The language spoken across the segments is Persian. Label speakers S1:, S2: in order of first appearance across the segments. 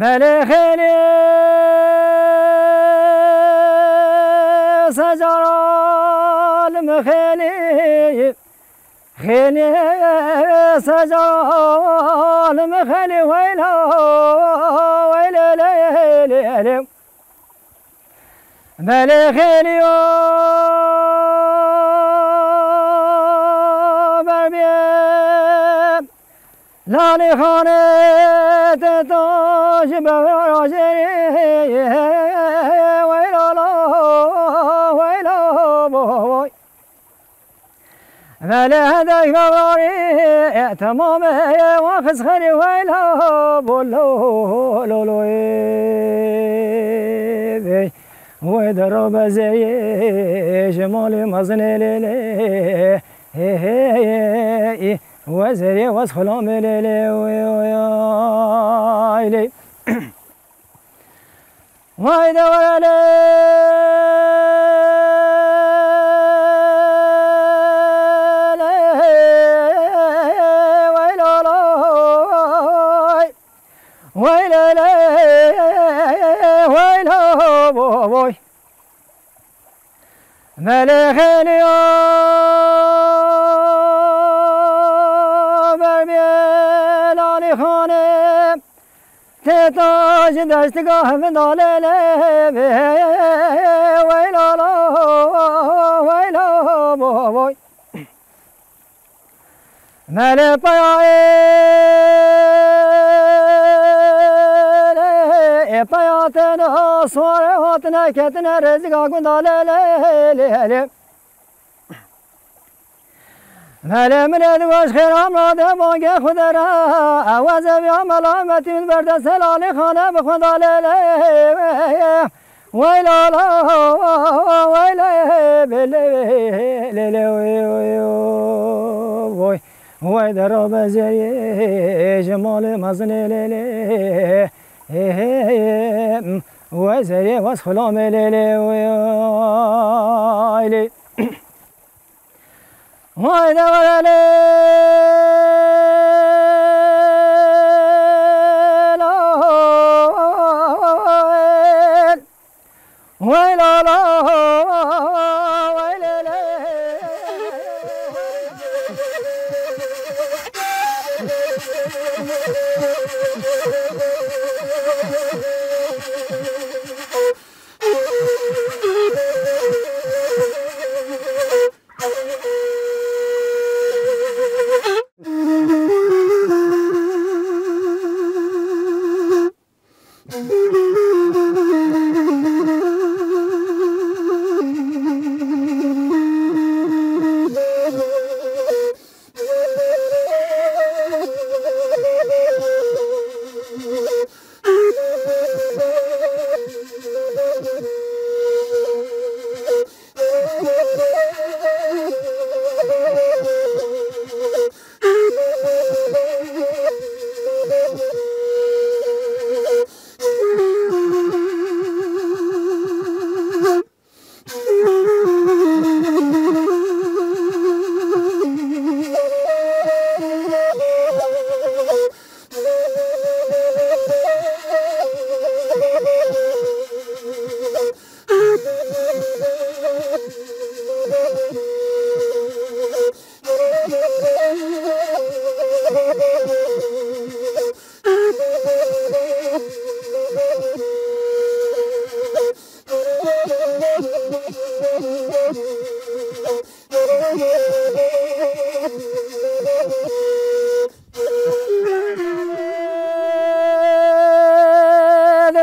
S1: ملخني سجر المخلي خلي سجر المخلي ويلا ويلا ليلي ملخني بربي لالي خانه تاج براجري ويلا لا ويلا بوي ملا هداك بوري تمام واخذ خلي ويلا بولو لولو ويضرب زي جمالي مزني ليلي وزري واسخلام ليلي ويلي ويدا ويلي ويلي ويلي بوي ملخني تاج دشتگاه من داله ویلا لا ویلا بوی مل پیاتنا سوار هاتنا کتنا رزقا گنداله مل من ادواش خیر امراد بانگ خود را آواز بیا ملامتی من برد سلالی خانه بخوند لیلی ویلا لا ویلا لیلی وی وی در بزری جمال مزنی لیلی وی زری واس خلام لیلی ویلی ويدا ويلي ويلا لا ويلي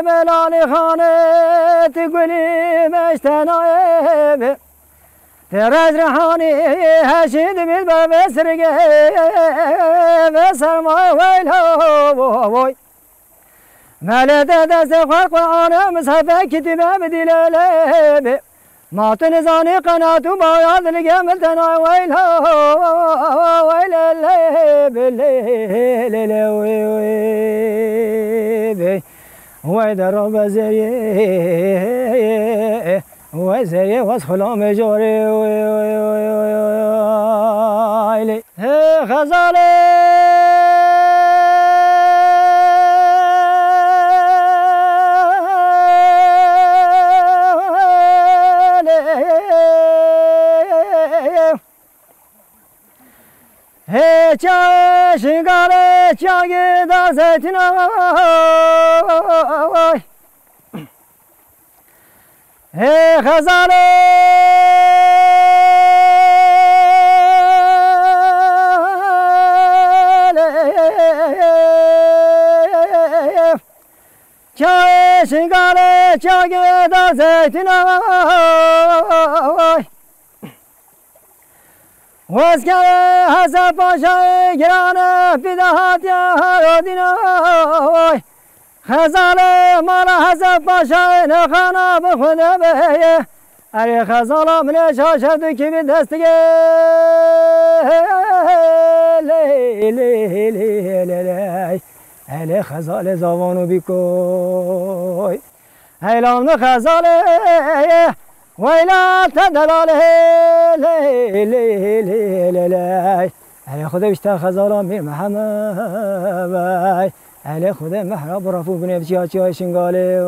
S1: ملانی خانه تقولي مشتنايب تراز رحاني هشيد بالباب سرقه بسر ما ويلو مالت دست خلق العالم مصحفه كتبه بدلالي ما تنزاني قناته بايض القمل تنا ويلو ويل الليل بالليل ويلي ويدرب زريه وزريه واسخلام جوري ويلي غزالي Hey, cha shingale chage da zetina. Hey, khazale. Cha shingale chage da zetina. واسكر حسب باشای گرانه فداهات یارودینا خزاله مال حسب باشای نخانا بخونه به اری خزاله من شاشد کی به دستگه لی لی لی لی لی خزاله زبانو بیکوی هیلام خزاله ويلا تدلال لي لي لي لي علي خذ بيشتا خزالة مير محمد علي خذ محراب رفو بنفسي شنقالي